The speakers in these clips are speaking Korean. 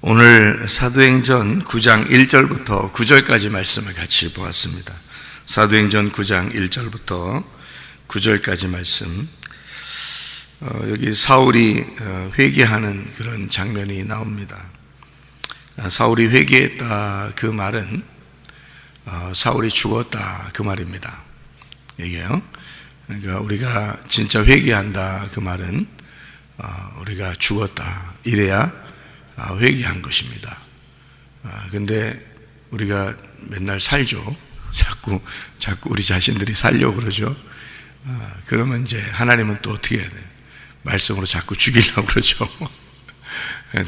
오늘 사도행전 9장 1절부터 9절까지 말씀을 같이 보았습니다. 사도행전 9장 1절부터 9절까지 말씀. 여기 사울이 회개하는 그런 장면이 나옵니다. 사울이 회개했다 그 말은 사울이 죽었다 그 말입니다. 이게요. 그러니까 우리가 진짜 회개한다 그 말은 우리가 죽었다 이래야 회개한 것입니다. 근데 우리가 맨날 살죠. 자꾸 우리 자신들이 살려고 그러죠. 그러면 이제 하나님은 또 어떻게 해야 돼요? 말씀으로 자꾸 죽이려고 그러죠.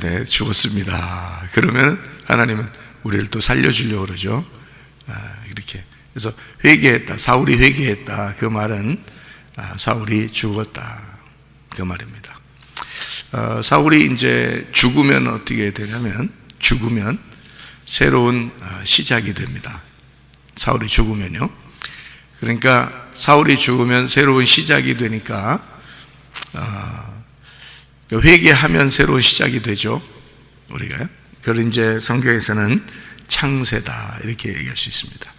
네, 죽었습니다. 그러면 하나님은 우리를 또 살려주려고 그러죠. 이렇게. 그래서 회개했다, 사울이 회개했다 그 말은 사울이 죽었다 그 말입니다. 사울이 이제 죽으면 어떻게 되냐면, 죽으면 새로운 시작이 됩니다. 사울이 죽으면요. 그러니까 사울이 죽으면 새로운 시작이 되니까 회개하면 새로운 시작이 되죠. 우리가 그걸 이제 성경에서는 창세다 이렇게 얘기할 수 있습니다.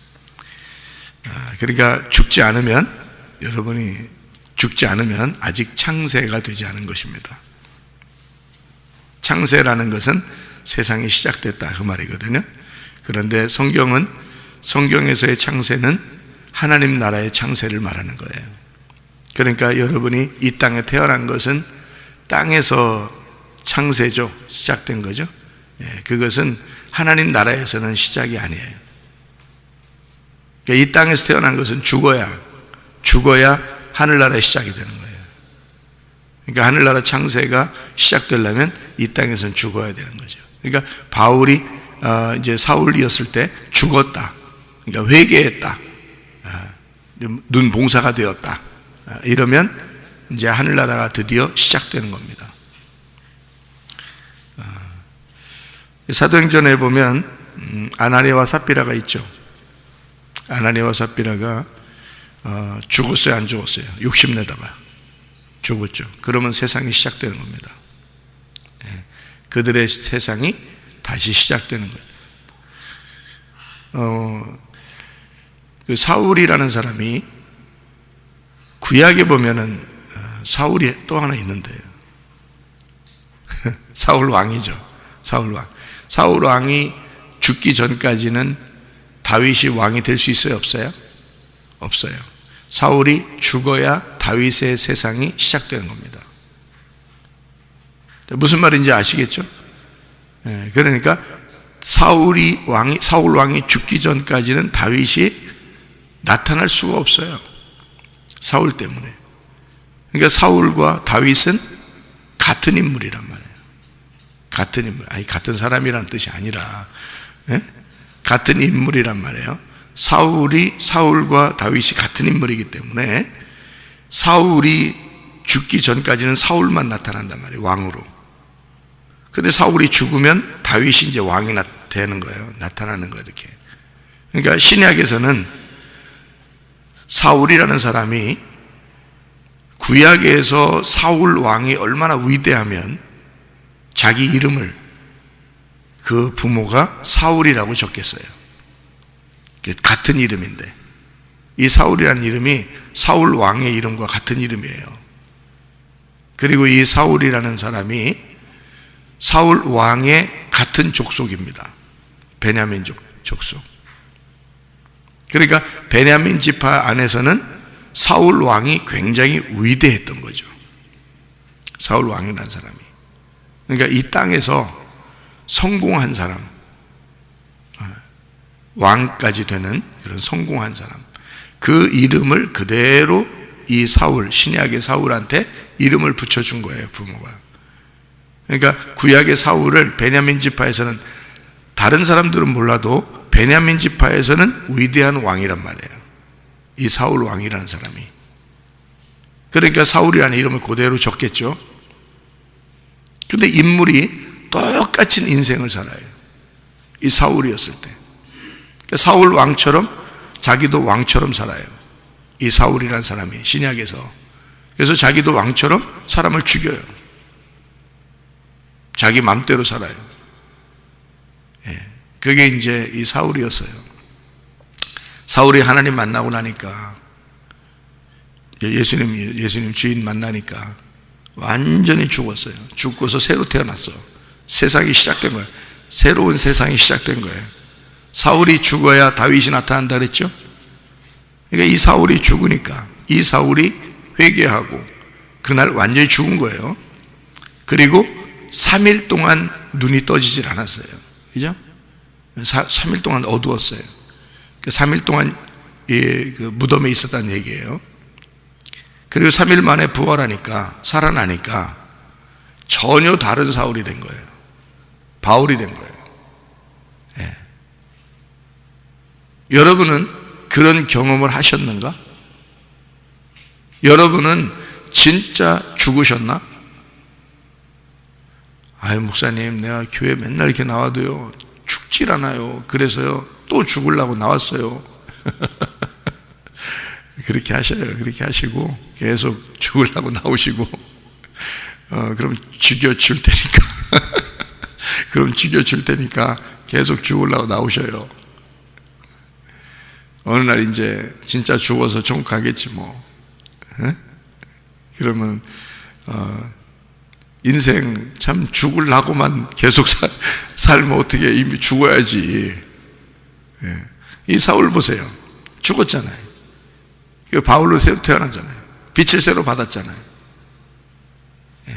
그러니까 죽지 않으면, 여러분이 죽지 않으면 아직 창세가 되지 않은 것입니다. 창세라는 것은 세상이 시작됐다 그 말이거든요. 그런데 성경에서의 창세는 하나님 나라의 창세를 말하는 거예요. 그러니까 여러분이 이 땅에 태어난 것은 땅에서 창세죠. 시작된 거죠. 그것은 하나님 나라에서는 시작이 아니에요. 그러니까 이 땅에서 태어난 것은 죽어야 하늘나라의 시작이 되는 거예요. 그러니까 하늘나라 창세가 시작되려면 이 땅에서는 죽어야 되는 거죠. 그러니까 바울이 이제 사울이었을 때 죽었다. 그러니까 회개했다. 눈 봉사가 되었다. 이러면 이제 하늘나라가 드디어 시작되는 겁니다. 사도행전에 보면 아나니아와 삽비라가 있죠. 아나니아와 삽비라가 죽었어요, 안 죽었어요? 욕심내다가 죽었죠. 그러면 세상이 시작되는 겁니다. 그들의 세상이 다시 시작되는 거예요. 그 사울이라는 사람이 구약에 보면은 사울이 또 하나 있는데요. 사울 왕이죠. 사울 왕이 죽기 전까지는 다윗이 왕이 될 수 있어요, 없어요? 없어요. 사울이 죽어야 다윗의 세상이 시작되는 겁니다. 무슨 말인지 아시겠죠? 그러니까 사울 왕이 죽기 전까지는 다윗이 나타날 수가 없어요. 사울 때문에. 그러니까 사울과 다윗은 같은 인물이란 말이에요. 같은 인물. 아니, 같은 사람이라는 뜻이 아니라, 같은 인물이란 말이에요. 사울과 다윗이 같은 인물이기 때문에 사울이 죽기 전까지는 사울만 나타난단 말이에요. 왕으로. 근데 사울이 죽으면 다윗이 이제 왕이 되는 거예요. 나타나는 거예요. 이렇게. 그러니까 신약에서는 사울이라는 사람이 구약에서 사울 왕이 얼마나 위대하면 자기 이름을 그 부모가 사울이라고 적겠어요. 같은 이름인데, 이 사울이라는 이름이 사울 왕의 이름과 같은 이름이에요. 그리고 이 사울이라는 사람이 사울 왕의 같은 족속입니다. 베냐민 족속. 그러니까 베냐민 지파 안에서는 사울 왕이 굉장히 위대했던 거죠. 사울 왕이라는 사람이. 그러니까 이 땅에서 성공한 사람, 왕까지 되는 그런 성공한 사람, 그 이름을 그대로 이 사울, 신약의 사울한테 이름을 붙여준 거예요, 부모가. 그러니까 구약의 사울을 베냐민 지파에서는, 다른 사람들은 몰라도 베냐민 지파에서는 위대한 왕이란 말이에요. 이 사울 왕이라는 사람이. 그러니까 사울이라는 이름을 그대로 적겠죠. 근데 인물이 똑같은 인생을 살아요. 이 사울이었을 때. 사울 왕처럼 자기도 왕처럼 살아요. 이 사울이라는 사람이 신약에서. 그래서 자기도 왕처럼 사람을 죽여요. 자기 맘대로 살아요. 그게 이제 이 사울이었어요. 사울이 하나님 만나고 나니까, 예수님 주인 만나니까 완전히 죽었어요. 죽고서 새로 태어났어. 세상이 시작된 거예요. 새로운 세상이 시작된 거예요. 사울이 죽어야 다윗이 나타난다 그랬죠? 그러니까 이 사울이 죽으니까 이 사울이 회개하고 그날 완전히 죽은 거예요. 그리고 3일 동안 눈이 떠지질 않았어요. 그죠? 3일 동안 어두웠어요. 3일 동안 그 무덤에 있었다는 얘기예요. 그리고 3일 만에 부활하니까, 살아나니까 전혀 다른 사울이 된 거예요. 바울이 된 거예요. 예. 여러분은 그런 경험을 하셨는가? 여러분은 진짜 죽으셨나? 아유, 목사님, 내가 교회 맨날 이렇게 나와도요, 죽질 않아요. 그래서요, 또 죽으려고 나왔어요. 그렇게 하셔요. 그렇게 하시고, 계속 죽으려고 나오시고, 그럼 죽여줄 테니까. 그럼 죽여줄 테니까 계속 죽으려고 나오셔요. 어느 날 이제 진짜 죽어서 좀 가겠지 뭐. 에? 그러면 인생 참 죽으려고만 계속 살면 어떻게, 이미 죽어야지. 예. 이 사울 보세요. 죽었잖아요. 바울로 새로 태어나잖아요. 빛을 새로 받았잖아요. 예.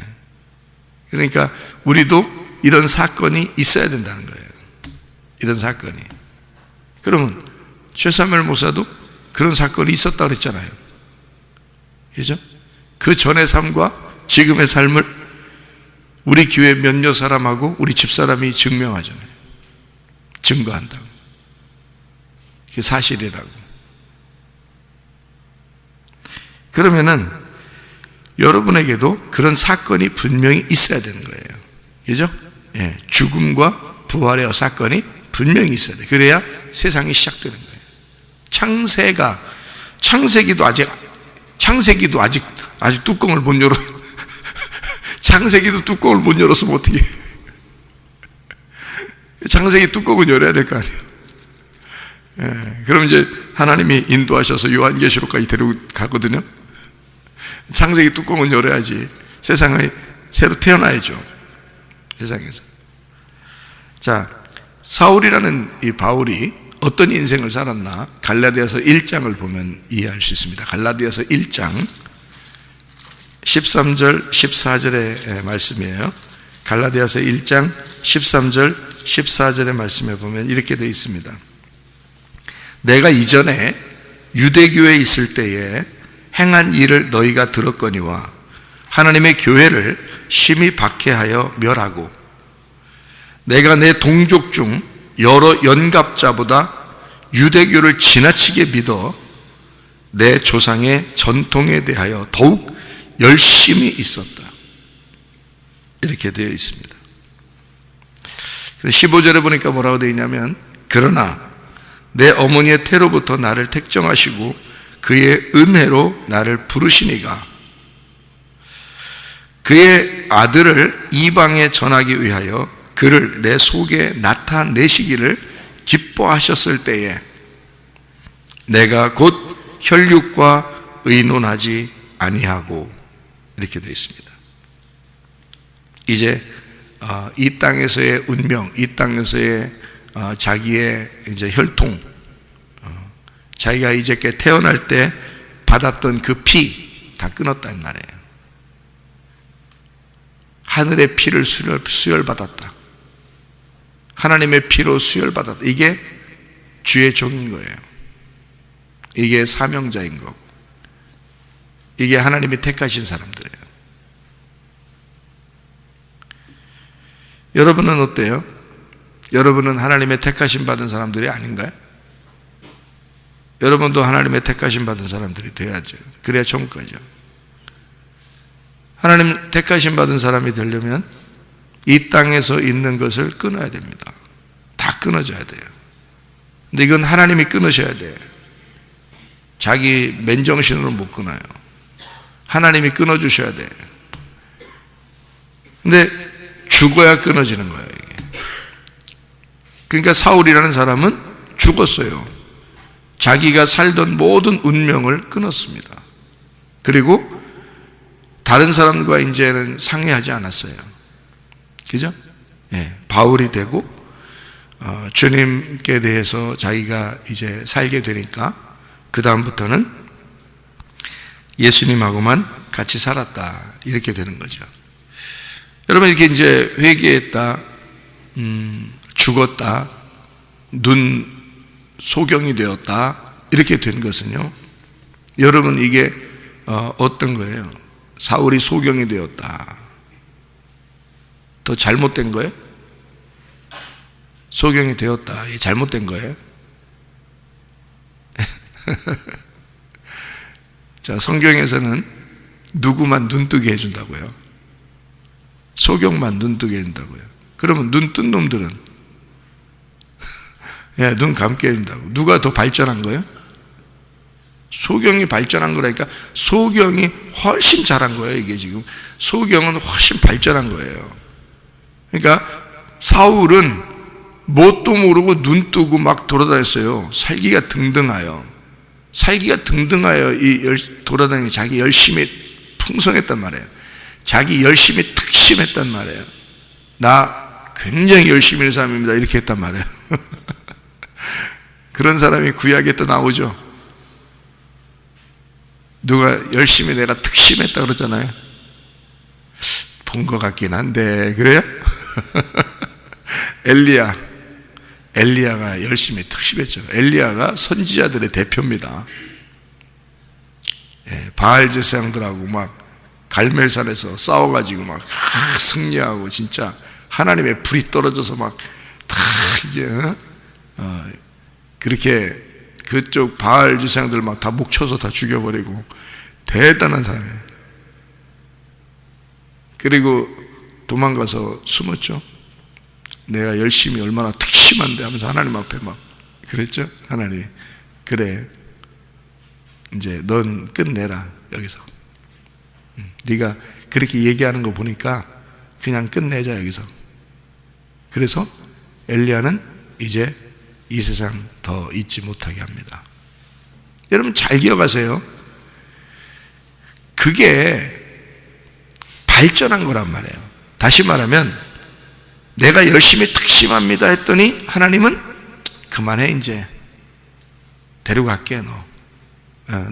그러니까 우리도 이런 사건이 있어야 된다는 거예요. 이런 사건이. 그러면 최사무엘 목사도 그런 사건이 있었다고 그랬잖아요. 그죠? 그 전의 삶과 지금의 삶을 우리 교회 몇몇 사람하고 우리 집사람이 증명하잖아요. 증거한다고. 그게 사실이라고. 그러면은 여러분에게도 그런 사건이 분명히 있어야 되는 거예요. 그죠? 예, 죽음과 부활의 사건이 분명히 있어야 돼요. 그래야 세상이 시작되는 거예요. 창세기도 아직 뚜껑을 못 열어. 창세기도 뚜껑을 못 열었으면 어떻게? 창세기 뚜껑을 열어야 될 거 아니에요. 예, 그럼 이제 하나님이 인도하셔서 요한계시록까지 데려가거든요. 창세기 뚜껑을 열어야지 세상을 새로 태어나야죠. 세상에서. 자, 사울이라는 이 바울이 어떤 인생을 살았나? 갈라디아서 1장을 보면 이해할 수 있습니다. 갈라디아서 1장 13절 14절의 말씀이에요. 갈라디아서 1장 13절 14절의 말씀에 보면 이렇게 되어 있습니다. 내가 이전에 유대교에 있을 때에 행한 일을 너희가 들었거니와 하나님의 교회를 심히 박해하여 멸하고 내가 내 동족 중 여러 연갑자보다 유대교를 지나치게 믿어 내 조상의 전통에 대하여 더욱 열심히 있었다. 이렇게 되어 있습니다. 15절에 보니까 뭐라고 되어 있냐면 그러나 내 어머니의 태로부터 나를 택정하시고 그의 은혜로 나를 부르시니가 그의 아들을 이방에 전하기 위하여 그를 내 속에 나타내시기를 기뻐하셨을 때에 내가 곧 혈육과 의논하지 아니하고 이렇게 되어 있습니다. 이제 이 땅에서의 운명, 이 땅에서의 자기의 이제 혈통, 자기가 이제 태어날 때 받았던 그 피 다 끊었단 말이에요. 하늘의 피를 수혈받았다. 하나님의 피로 수혈받았다. 이게 주의 종인 거예요. 이게 사명자인 거고, 이게 하나님이 택하신 사람들이에요. 여러분은 어때요? 여러분은 하나님의 택하심 받은 사람들이 아닌가요? 여러분도 하나님의 택하심 받은 사람들이 돼야죠. 그래야 천국 가죠. 하나님 택하심 받은 사람이 되려면 이 땅에서 있는 것을 끊어야 됩니다. 다 끊어져야 돼요. 근데 이건 하나님이 끊으셔야 돼요. 자기 맨정신으로 못 끊어요. 하나님이 끊어주셔야 돼요. 근데 죽어야 끊어지는 거예요, 이게. 그러니까 사울이라는 사람은 죽었어요. 자기가 살던 모든 운명을 끊었습니다. 그리고 다른 사람과 이제는 상의하지 않았어요. 그죠? 예, 바울이 되고 주님께 대해서 자기가 이제 살게 되니까 그 다음부터는 예수님하고만 같이 살았다, 이렇게 되는 거죠. 여러분, 이렇게 이제 회개했다, 죽었다, 눈 소경이 되었다, 이렇게 된 것은요, 여러분, 이게 어떤 거예요? 사울이 소경이 되었다. 더 잘못된 거예요? 소경이 되었다, 이게 잘못된 거예요? 자, 성경에서는 누구만 눈뜨게 해준다고요? 소경만 눈뜨게 해준다고요. 그러면 눈 뜬 놈들은 예, 눈 감게 해준다고. 누가 더 발전한 거예요? 소경이 발전한 거라니까. 소경이 훨씬 잘한 거예요. 이게 지금 소경은 훨씬 발전한 거예요. 그러니까 사울은 뭣도 모르고 눈 뜨고 막 돌아다녔어요. 살기가 등등하여 돌아다니는 자기 열심히 풍성했단 말이에요. 자기 열심히 특심했단 말이에요. 나 굉장히 열심히 하는 사람입니다, 이렇게 했단 말이에요. 그런 사람이 구약에 또 나오죠. 누가 열심히 내가 특심했다 그러잖아요. 본 것 같긴 한데, 그래요? 엘리야가 열심히 특심했죠. 엘리야가 선지자들의 대표입니다. 예, 바알 제사장들하고 막 갈멜산에서 싸워가지고 막 승리하고, 진짜 하나님의 불이 떨어져서 막 다 이제 그렇게 그쪽 바알 제사장들 막 다 목 쳐서 다 죽여버리고, 대단한 사람이에요. 그리고 도망가서 숨었죠. 내가 열심히 얼마나 특심한데 하면서 하나님 앞에 막 그랬죠. 하나님, 그래, 이제 넌 끝내라, 여기서. 네가 그렇게 얘기하는 거 보니까 그냥 끝내자, 여기서. 그래서 엘리야는 이제 이 세상 더 있지 못하게 합니다. 여러분, 잘 기억하세요. 그게 발전한 거란 말이에요. 다시 말하면 내가 열심히 특심합니다 했더니 하나님은 그만해, 이제 데리고 갈게,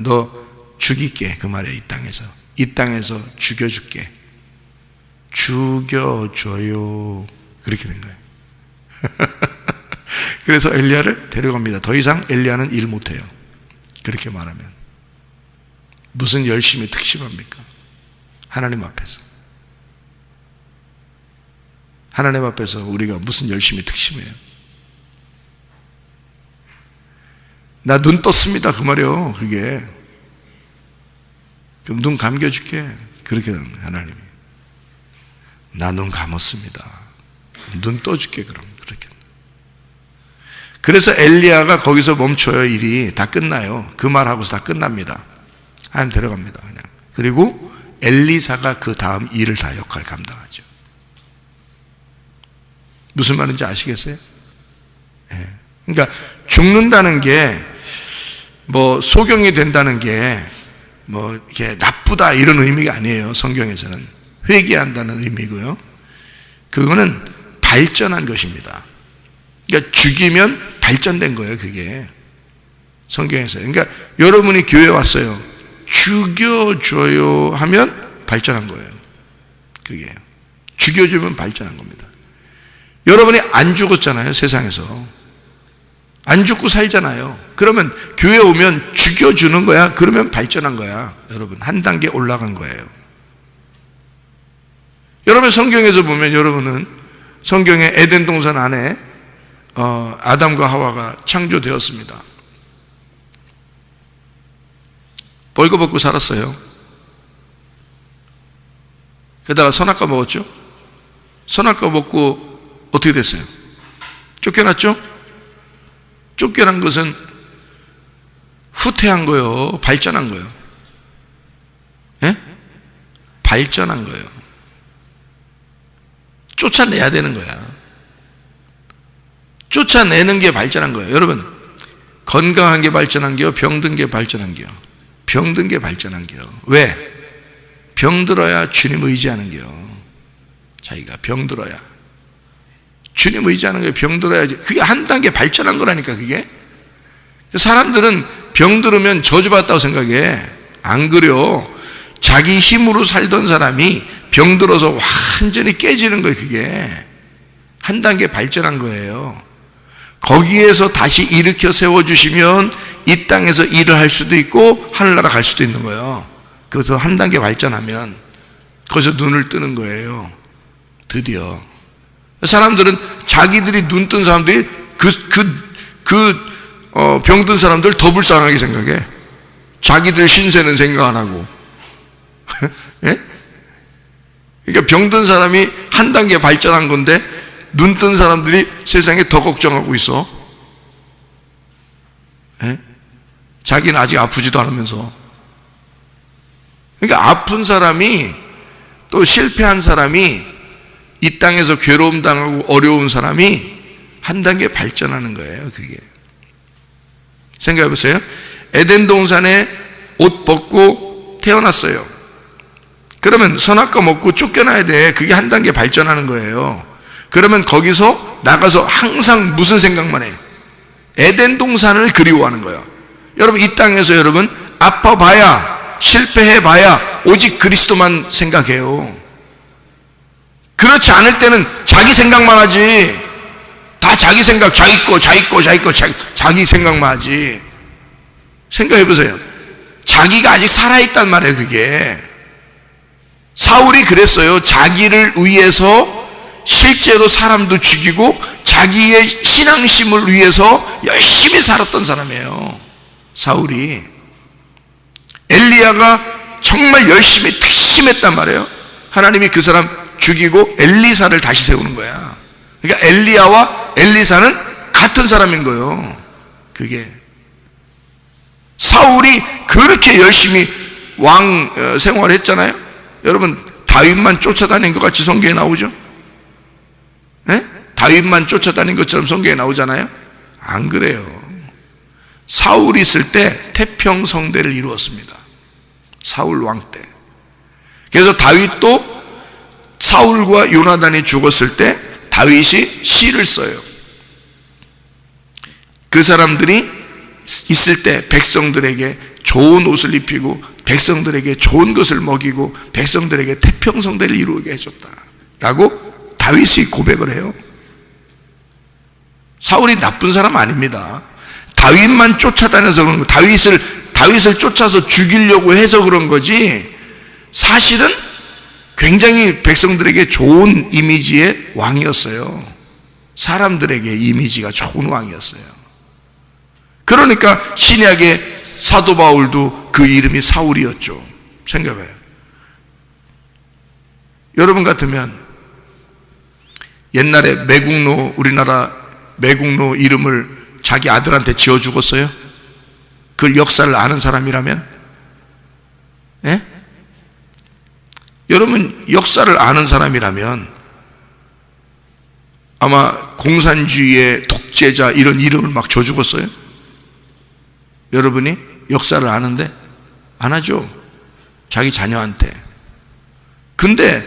너 죽일게, 그 말이에요. 이 땅에서 죽여줄게, 죽여줘요, 그렇게 된 거예요. 그래서 엘리야를 데려갑니다. 더 이상 엘리야는 일 못해요. 그렇게 말하면 무슨 열심히 특심합니까? 하나님 앞에서 우리가 무슨 열심히 특심해요? 나 눈 떴습니다, 그 말이요. 그게 그럼 눈 감겨줄게, 그렇게 하는 하나님이. 나 눈 감았습니다, 눈 떠줄게, 그럼. 그렇게. 그래서 엘리야가 거기서 멈춰요. 일이 다 끝나요. 그 말하고서 다 끝납니다. 하나님 데려갑니다, 그냥. 그리고 엘리사가 그 다음 일을 다 역할 감당하죠. 무슨 말인지 아시겠어요? 예. 그러니까 죽는다는 게 뭐 소경이 된다는 게 뭐 이렇게 나쁘다, 이런 의미가 아니에요. 성경에서는 회개한다는 의미고요. 그거는 발전한 것입니다. 그러니까 죽이면 발전된 거예요, 그게. 성경에서. 그러니까 여러분이 교회 왔어요. 죽여줘요 하면 발전한 거예요. 그게. 죽여주면 발전한 겁니다. 여러분이 안 죽었잖아요, 세상에서. 안 죽고 살잖아요. 그러면 교회 오면 죽여주는 거야. 그러면 발전한 거야. 여러분, 한 단계 올라간 거예요. 여러분, 성경에서 보면 여러분은 성경의 에덴 동산 안에 아담과 하와가 창조되었습니다. 벌거벗고 살았어요. 게다가 선악과 먹었죠. 선악과 먹고 어떻게 됐어요? 쫓겨났죠? 쫓겨난 것은 후퇴한 거예요, 발전한 거예요? 예? 발전한 거예요. 쫓아내야 되는 거야. 쫓아내는 게 발전한 거예요. 여러분, 건강한 게 발전한 게요, 병든 게 발전한 게요. 병든 게 발전한 게요. 왜? 병들어야 주님 의지하는 게요. 자기가 병들어야 주님 의지하는 거예요. 병들어야지. 그게 한 단계 발전한 거라니까. 그게 사람들은 병들으면 저주받았다고 생각해. 안 그래요. 자기 힘으로 살던 사람이 병들어서 완전히 깨지는 거예요. 그게 한 단계 발전한 거예요. 거기에서 다시 일으켜 세워주시면 이 땅에서 일을 할 수도 있고 하늘나라 갈 수도 있는 거예요. 그래서 한 단계 발전하면 거기서 눈을 뜨는 거예요. 드디어 사람들은 자기들이 눈 뜬 사람들이 병든 사람들 더 불쌍하게 생각해. 자기들 신세는 생각 안 하고. 예? 그러니까 병든 사람이 한 단계 발전한 건데 눈 뜬 사람들이 세상에 더 걱정하고 있어. 예? 자기는 아직 아프지도 않으면서. 그러니까 아픈 사람이 또 실패한 사람이 이 땅에서 괴로움 당하고 어려운 사람이 한 단계 발전하는 거예요. 그게 생각해 보세요. 에덴 동산에 옷 벗고 태어났어요. 그러면 선악과 먹고 쫓겨나야 돼. 그게 한 단계 발전하는 거예요. 그러면 거기서 나가서 항상 무슨 생각만 해? 에덴 동산을 그리워하는 거예요. 여러분, 이 땅에서 여러분 아파봐야, 실패해봐야 오직 그리스도만 생각해요. 그렇지 않을 때는 자기 생각만 하지. 다 자기 생각, 자기 생각만 하지. 생각해 보세요. 자기가 아직 살아있단 말이에요. 그게 사울이 그랬어요. 자기를 위해서 실제로 사람도 죽이고 자기의 신앙심을 위해서 열심히 살았던 사람이에요. 사울이. 엘리야가 정말 열심히 특심했단 말이에요. 하나님이 그 사람 죽이고 엘리사를 다시 세우는 거야. 그러니까 엘리야와 엘리사는 같은 사람인 거예요. 그게 사울이 그렇게 열심히 왕 생활을 했잖아요. 여러분, 다윗만 쫓아다닌 것 같이 성경에 나오죠? 네? 다윗만 쫓아다닌 것처럼 성경에 나오잖아요. 안 그래요. 사울이 있을 때 태평성대를 이루었습니다. 사울 왕 때. 그래서 다윗도 사울과 요나단이 죽었을 때 다윗이 시를 써요. 그 사람들이 있을 때 백성들에게 좋은 옷을 입히고 백성들에게 좋은 것을 먹이고 백성들에게 태평성대를 이루게 해줬다 라고 다윗이 고백을 해요. 사울이 나쁜 사람 아닙니다. 다윗만 쫓아다녀서 그런 거, 다윗을 쫓아서 죽이려고 해서 그런 거지, 사실은 굉장히 백성들에게 좋은 이미지의 왕이었어요. 사람들에게 이미지가 좋은 왕이었어요. 그러니까 신약의 사도 바울도 그 이름이 사울이었죠. 생각해봐요. 여러분 같으면 옛날에 매국노, 우리나라 매국노 이름을 자기 아들한테 지어 죽었어요? 그 역사를 아는 사람이라면? 예? 여러분, 역사를 아는 사람이라면 아마 공산주의의 독재자 이런 이름을 막 줘 죽었어요? 여러분이 역사를 아는데? 안 하죠. 자기 자녀한테. 근데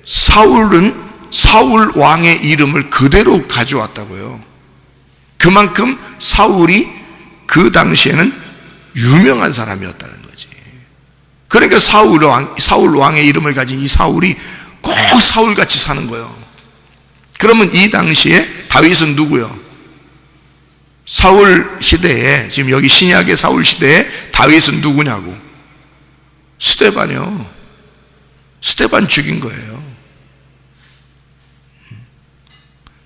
사울은 사울 왕의 이름을 그대로 가져왔다고요. 그만큼 사울이 그 당시에는 유명한 사람이었다는 거지. 그러니까 사울 왕의 이름을 가진 이 사울이 꼭 사울같이 사는 거예요. 그러면 이 당시에 다윗은 누구요? 사울 시대에, 지금 여기 신약의 사울 시대에 다윗은 누구냐고? 스데반이요. 스데반 죽인 거예요.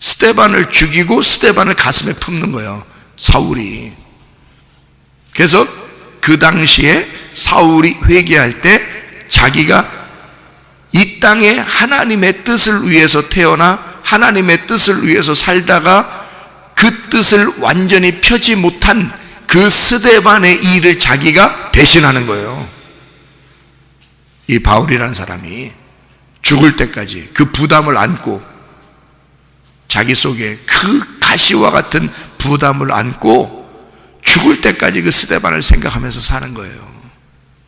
스데반을 죽이고 스데반을 가슴에 품는 거예요, 사울이. 그래서 그 당시에 사울이 회개할 때 자기가 이 땅에 하나님의 뜻을 위해서 태어나 하나님의 뜻을 위해서 살다가 그 뜻을 완전히 펴지 못한 그 스데반의 일을 자기가 배신하는 거예요. 이 바울이라는 사람이 죽을 때까지 그 부담을 안고 자기 속에 그 가시와 같은 부담을 안고 죽을 때까지 그 스데반을 생각하면서 사는 거예요,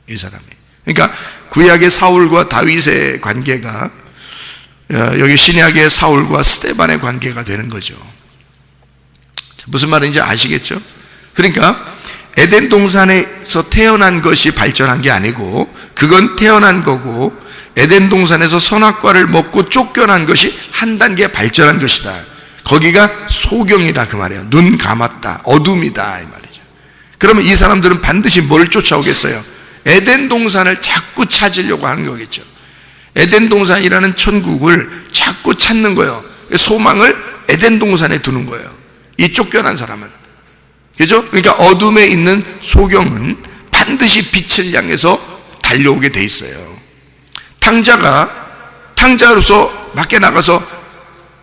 이 사람이. 그러니까 구약의 사울과 다윗의 관계가 여기 신약의 사울과 스데반의 관계가 되는 거죠. 무슨 말인지 아시겠죠? 그러니까 에덴 동산에서 태어난 것이 발전한 게 아니고, 그건 태어난 거고, 에덴 동산에서 선악과를 먹고 쫓겨난 것이 한 단계 발전한 것이다. 거기가 소경이다 그 말이에요. 눈 감았다, 어둠이다 이 말이죠. 그러면 이 사람들은 반드시 뭘 쫓아오겠어요? 에덴 동산을 자꾸 찾으려고 하는 거겠죠. 에덴 동산이라는 천국을 자꾸 찾는 거예요. 소망을 에덴 동산에 두는 거예요, 이 쫓겨난 사람은. 그죠? 그러니까 어둠에 있는 소경은 반드시 빛을 향해서 달려오게 돼 있어요. 탕자로서 밖에 나가서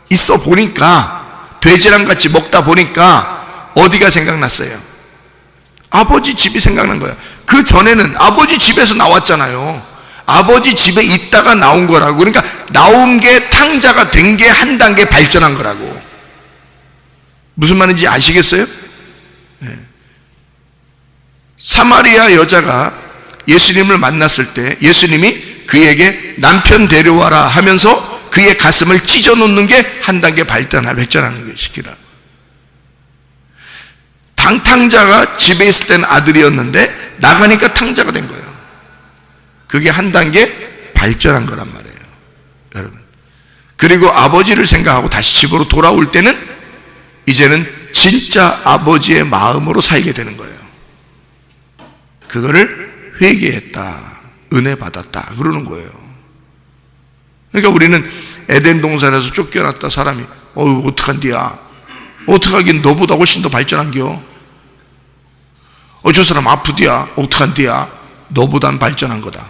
있어 보니까, 돼지랑같이 먹다 보니까 어디가 생각났어요? 아버지 집이 생각난 거예요. 그 전에는 아버지 집에서 나왔잖아요. 아버지 집에 있다가 나온 거라고. 그러니까 나온 게 탕자가 된 게 한 단계 발전한 거라고. 무슨 말인지 아시겠어요? 네. 사마리아 여자가 예수님을 만났을 때 예수님이 그에게 남편 데려와라 하면서 그의 가슴을 찢어놓는 게 한 단계 발전하는 것이기라. 탕자가 집에 있을 때는 아들이었는데 나가니까 탕자가 된 거예요. 그게 한 단계 발전한 거란 말이에요, 여러분. 그리고 아버지를 생각하고 다시 집으로 돌아올 때는 이제는 진짜 아버지의 마음으로 살게 되는 거예요. 그거를 회개했다, 은혜 받았다 그러는 거예요. 그러니까 우리는 에덴 동산에서 쫓겨났다 사람이 어떡한디야, 어떡하긴 너보다 훨씬 더 발전한겨. 저 사람 아프디야, 어떡한디야, 너보단 발전한 거다.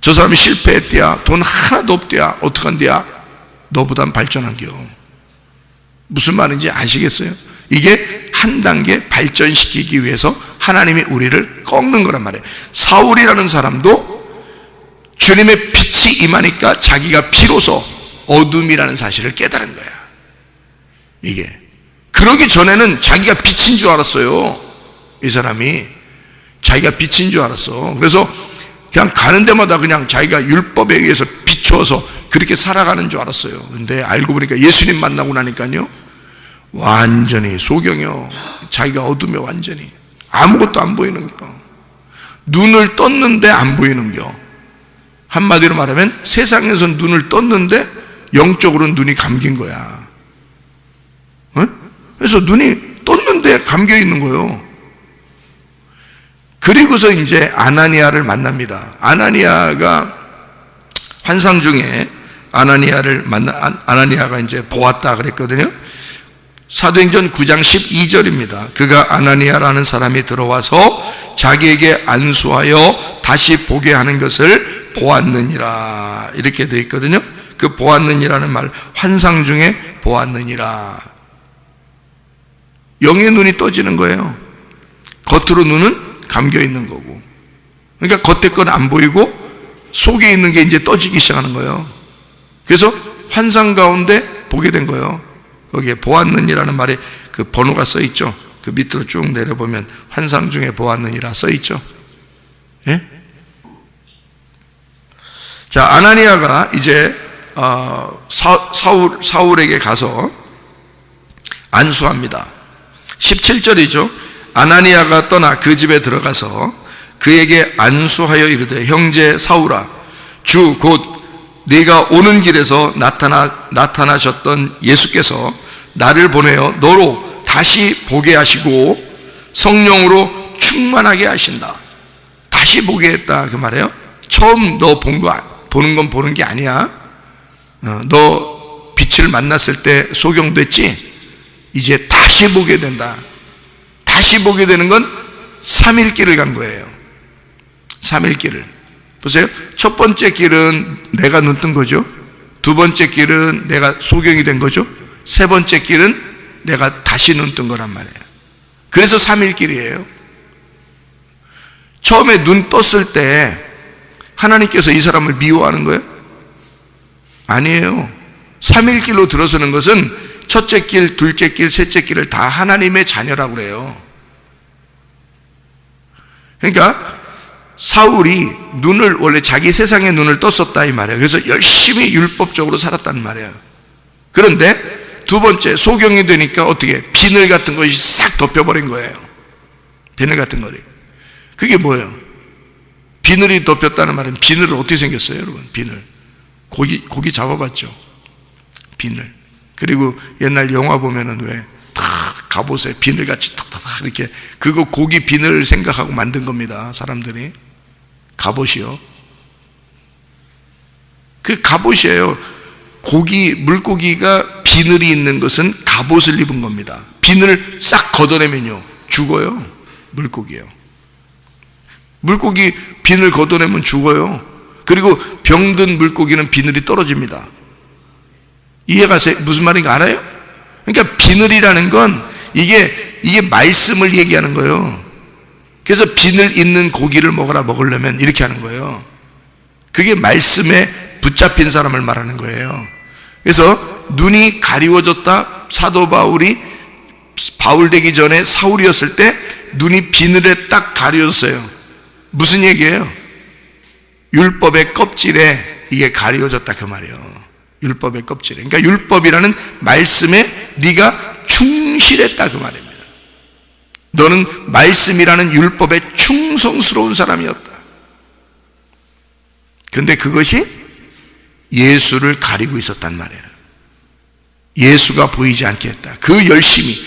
저 사람이 실패했디야, 돈 하나도 없디야, 어떡한디야, 너보단 발전한겨. 무슨 말인지 아시겠어요? 이게 한 단계 발전시키기 위해서 하나님이 우리를 꺾는 거란 말이에요. 사울이라는 사람도 주님의 빛이 임하니까 자기가 비로소 어둠이라는 사실을 깨달은 거야. 이게 그러기 전에는 자기가 빛인 줄 알았어요. 이 사람이 자기가 빛인 줄 알았어. 그래서 그냥 가는 데마다 그냥 자기가 율법에 의해서 비추어서 그렇게 살아가는 줄 알았어요. 근데 알고 보니까 예수님 만나고 나니까요, 완전히 소경이요. 자기가 어둠에 완전히 아무것도 안 보이는겨. 눈을 떴는데 안 보이는겨. 한마디로 말하면 세상에서 눈을 떴는데 영적으로는 눈이 감긴 거야. 그래서 눈이 떴는데 감겨 있는 거예요. 그리고서 이제 아나니아를 만납니다. 아나니아가 환상 중에 아나니아가 이제 보았다 그랬거든요. 사도행전 9장 12절입니다. 그가 아나니아라는 사람이 들어와서 자기에게 안수하여 다시 보게 하는 것을 보았느니라, 이렇게 되어 있거든요. 그 보았느니라는 말, 환상 중에 보았느니라. 영의 눈이 떠지는 거예요. 겉으로 눈은 감겨 있는 거고. 그러니까 겉에 건 안 보이고 속에 있는 게 이제 떠지기 시작하는 거예요. 그래서 환상 가운데 보게 된 거예요. 거기에 보았느니라는 말에 그 번호가 써 있죠. 그 밑으로 쭉 내려보면 환상 중에 보았느니라 써 있죠. 예? 자, 아나니아가 이제 사울에게 가서 안수합니다. 17절이죠. 아나니아가 떠나 그 집에 들어가서 그에게 안수하여 이르되, 형제 사울아, 주 곧 네가 오는 길에서 나타나셨던 예수께서 나를 보내어 너로 다시 보게 하시고 성령으로 충만하게 하신다. 다시 보게 했다 그 말이에요. 처음 너 보는 건 보는 게 아니야. 너 빛을 만났을 때 소경됐지? 이제 다시 보게 된다. 다시 보게 되는 건 3일 길을 간 거예요. 3일 길을. 보세요. 첫 번째 길은 내가 눈 뜬 거죠. 두 번째 길은 내가 소경이 된 거죠. 세 번째 길은 내가 다시 눈 뜬 거란 말이에요. 그래서 3일 길이에요. 처음에 눈 떴을 때 하나님께서 이 사람을 미워하는 거예요? 아니에요. 3일 길로 들어서는 것은 첫째 길, 둘째 길, 셋째 길을 다 하나님의 자녀라고 그래요. 그러니까 사울이 원래 자기 세상에 눈을 떴었다 이 말이에요. 그래서 열심히 율법적으로 살았단 말이에요. 그런데 두 번째 소경이 되니까 어떻게 비늘 같은 것이 싹 덮여버린 거예요. 비늘 같은 거리. 그게 뭐예요? 비늘이 덮였다는 말은 비늘은 어떻게 생겼어요, 여러분? 비늘. 고기 잡아봤죠? 비늘. 그리고 옛날 영화 보면은 왜 갑옷에 비늘같이 탁탁탁 이렇게 그거 고기 비늘 생각하고 만든 겁니다, 사람들이. 갑옷이요. 그 갑옷이에요. 물고기가 비늘이 있는 것은 갑옷을 입은 겁니다. 비늘을 싹 걷어내면요 죽어요. 물고기요. 물고기 비늘 걷어내면 죽어요. 그리고 병든 물고기는 비늘이 떨어집니다. 이해가세요? 무슨 말인가 알아요? 그러니까 비늘이라는 건 이게 말씀을 얘기하는 거예요. 그래서 비늘 있는 고기를 먹으려면 이렇게 하는 거예요. 그게 말씀에 붙잡힌 사람을 말하는 거예요. 그래서 눈이 가리워졌다. 사도 바울 되기 전에 사울이었을 때 눈이 비늘에 딱 가려졌어요. 무슨 얘기예요? 율법의 껍질에 이게 가려졌다 그 말이에요. 율법의 껍질에. 그러니까 율법이라는 말씀에 네가 충실했다 그 말입니다. 너는 말씀이라는 율법에 충성스러운 사람이었다. 그런데 그것이 예수를 가리고 있었단 말이에요. 예수가 보이지 않게 했다. 그 열심이,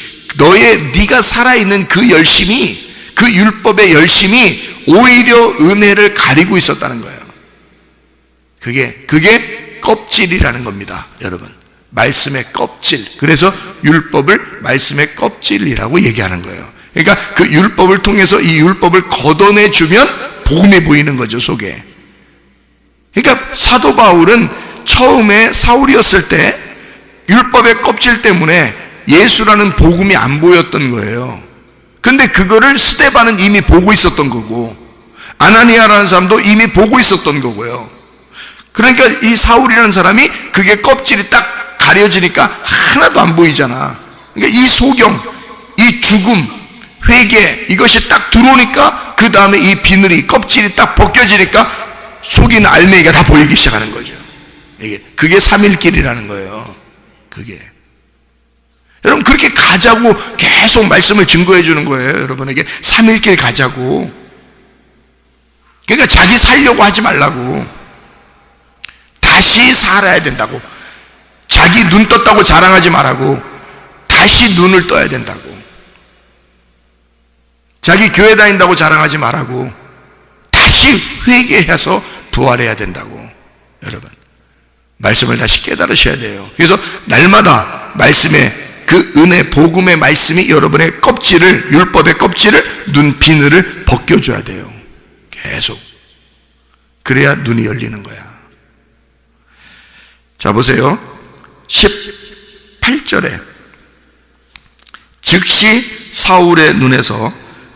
네가 살아있는 그 열심이, 그 율법의 열심이 오히려 은혜를 가리고 있었다는 거예요. 그게 껍질이라는 겁니다, 여러분. 말씀의 껍질. 그래서 율법을 말씀의 껍질이라고 얘기하는 거예요. 그러니까 그 율법을 통해서 이 율법을 걷어내주면 복음이 보이는 거죠, 속에. 그러니까 사도 바울은 처음에 사울이었을 때 율법의 껍질 때문에 예수라는 복음이 안 보였던 거예요. 근데 그거를 스데반은 이미 보고 있었던 거고, 아나니아라는 사람도 이미 보고 있었던 거고요. 그러니까 이 사울이라는 사람이 그게 껍질이 딱 가려지니까 하나도 안 보이잖아. 그러니까 이 소경, 이 죽음, 회개, 이것이 딱 들어오니까 그 다음에 이 비늘이, 껍질이 딱 벗겨지니까 속에 있는 알맹이가 다 보이기 시작하는 거죠. 그게 삼일길이라는 거예요. 그게. 여러분, 그렇게 가자고 계속 말씀을 증거해 주는 거예요. 여러분에게 삼일길 가자고. 그러니까 자기 살려고 하지 말라고. 다시 살아야 된다고. 자기 눈 떴다고 자랑하지 말라고. 다시 눈을 떠야 된다고. 자기 교회 다닌다고 자랑하지 말라고. 다시 회개해서 부활해야 된다고. 여러분, 말씀을 다시 깨달으셔야 돼요. 그래서 날마다 말씀의 그 은혜, 복음의 말씀이 여러분의 껍질을, 율법의 껍질을, 눈 비늘을 벗겨줘야 돼요. 계속. 그래야 눈이 열리는 거야. 자, 보세요. 18절에 즉시 사울의 눈에서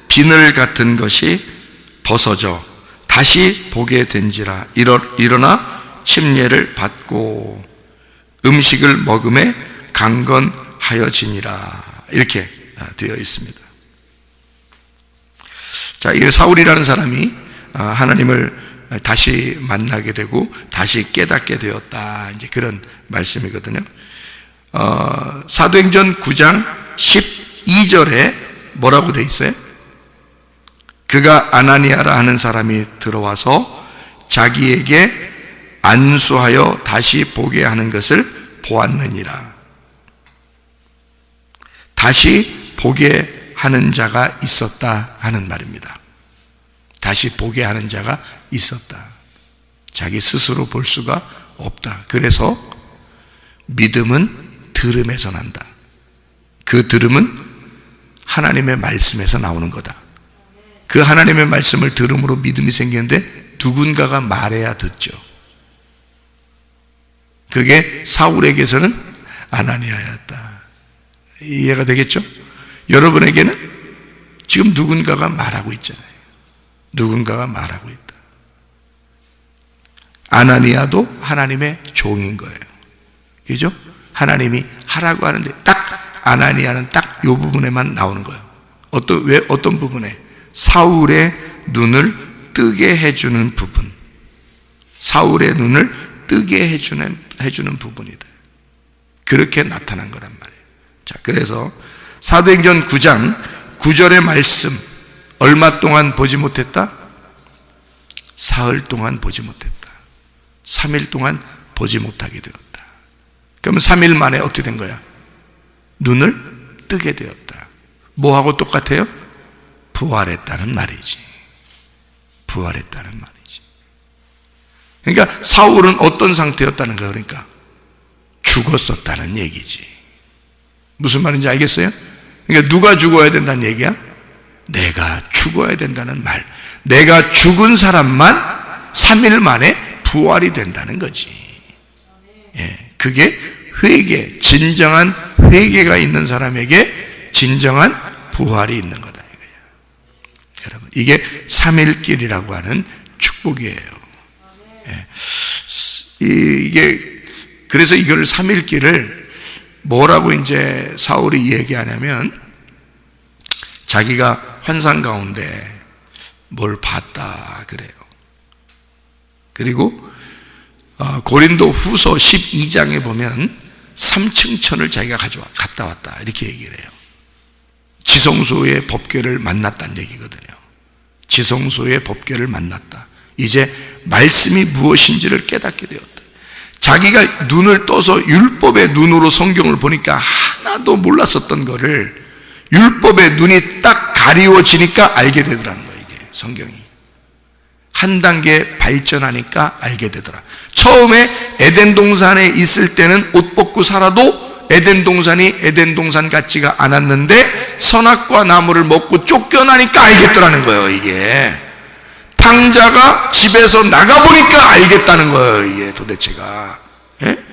비늘 같은 것이 벗어져 다시 보게 된지라. 일어나 침례를 받고 음식을 먹음에 강건하여지니라. 이렇게 되어 있습니다. 자, 이 사울이라는 사람이 하나님을 다시 만나게 되고 다시 깨닫게 되었다. 이제 그런 말씀이거든요. 사도행전 9장 12절에 뭐라고 되어 있어요? 그가 아나니아라 하는 사람이 들어와서 자기에게 안수하여 다시 보게 하는 것을 보았느니라. 다시 보게 하는 자가 있었다 하는 말입니다. 다시 보게 하는 자가 있었다. 자기 스스로 볼 수가 없다. 그래서 믿음은 들음에서 난다. 그 들음은 하나님의 말씀에서 나오는 거다. 그 하나님의 말씀을 들음으로 믿음이 생기는데 누군가가 말해야 듣죠. 그게 사울에게서는 아나니아였다. 이해가 되겠죠? 여러분에게는 지금 누군가가 말하고 있잖아요. 누군가가 말하고 있다. 아나니아도 하나님의 종인 거예요. 그죠? 하나님이 하라고 하는데 딱 아나니아는 딱 이 부분에만 나오는 거예요. 어떤 부분에? 사울의 눈을 뜨게 해주는 부분. 사울의 눈을 뜨게 해주는 부분이다. 그렇게 나타난 거란 말이에요. 자, 그래서 사도행전 9장 9절의 말씀, 얼마 동안 보지 못했다? 사흘 동안 보지 못했다. 3일 동안 보지 못하게 되었다. 그러면 3일 만에 어떻게 된 거야? 눈을 뜨게 되었다. 뭐하고 똑같아요? 부활했다는 말이지. 부활했다는 말이지. 그러니까 사울은 어떤 상태였다는 거야? 그러니까 죽었었다는 얘기지. 무슨 말인지 알겠어요? 그러니까 누가 죽어야 된다는 얘기야? 내가 죽어야 된다는 말. 내가 죽은 사람만 3일 만에 부활이 된다는 거지. 예, 그게 회개, 진정한 회개가 있는 사람에게 진정한 부활이 있는 거다 이거야. 여러분, 이게 3일길이라고 하는 축복이에요. 예, 이게 그래서 이걸 3일길을 뭐라고 이제 사울이 얘기하냐면, 자기가 환상 가운데 뭘 봤다 그래요. 그리고 고린도 후서 12장에 보면 3층천을 자기가 갔다 왔다 이렇게 얘기를 해요. 지성소의 법궤를 만났다는 얘기거든요. 지성소의 법궤를 만났다. 이제 말씀이 무엇인지를 깨닫게 되었다. 자기가 눈을 떠서 율법의 눈으로 성경을 보니까 하나도 몰랐었던 거를 율법의 눈이 딱 가리워지니까 알게 되더라는 거예요. 이게 성경이 한 단계 발전하니까 알게 되더라. 처음에 에덴 동산에 있을 때는 옷 벗고 살아도 에덴 동산이 에덴 동산 같지가 않았는데 선악과 나무를 먹고 쫓겨나니까 알겠더라는 거예요. 이게 탕자가 집에서 나가보니까 알겠다는 거예요. 이게 도대체가. 예?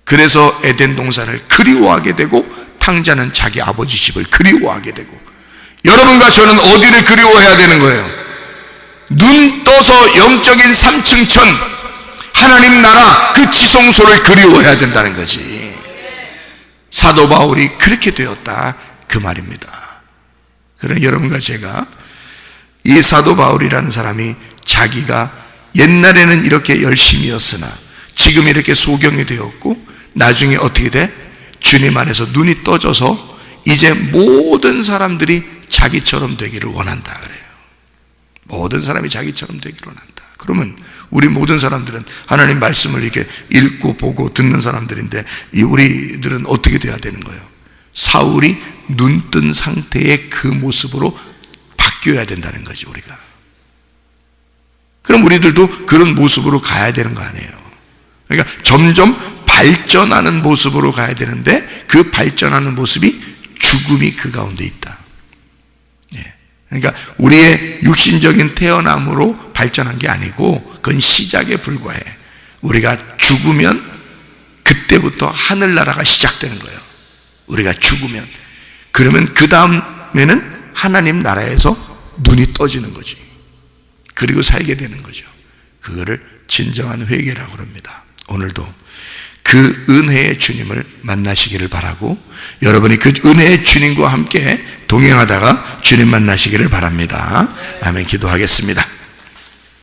그래서 에덴 동산을 그리워하게 되고 탕자는 자기 아버지 집을 그리워하게 되고, 여러분과 저는 어디를 그리워해야 되는 거예요? 눈 떠서 영적인 3층천 하나님 나라 그 지성소를 그리워해야 된다는 거지. 사도 바울이 그렇게 되었다 그 말입니다. 그럼 여러분과 제가 이 사도 바울이라는 사람이 자기가 옛날에는 이렇게 열심이었으나 지금 이렇게 소경이 되었고 나중에 어떻게 돼? 주님 안에서 눈이 떠져서 이제 모든 사람들이 자기처럼 되기를 원한다 그래요. 모든 사람이 자기처럼 되기를 원한다. 그러면 우리 모든 사람들은 하나님 말씀을 이렇게 읽고 보고 듣는 사람들인데 우리들은 어떻게 돼야 되는 거예요? 사울이 눈뜬 상태의 그 모습으로 바뀌어야 된다는 거지 우리가. 그럼 우리들도 그런 모습으로 가야 되는 거 아니에요. 그러니까 점점 발전하는 모습으로 가야 되는데 그 발전하는 모습이 죽음이 그 가운데 있다. 예. 그러니까 우리의 육신적인 태어남으로 발전한 게 아니고 그건 시작에 불과해. 우리가 죽으면 그때부터 하늘나라가 시작되는 거예요. 우리가 죽으면. 그러면 그 다음에는 하나님 나라에서 눈이 떠지는 거지. 그리고 살게 되는 거죠. 그거를 진정한 회개라고 합니다. 오늘도 그 은혜의 주님을 만나시기를 바라고, 여러분이 그 은혜의 주님과 함께 동행하다가 주님 만나시기를 바랍니다. 아멘. 기도하겠습니다.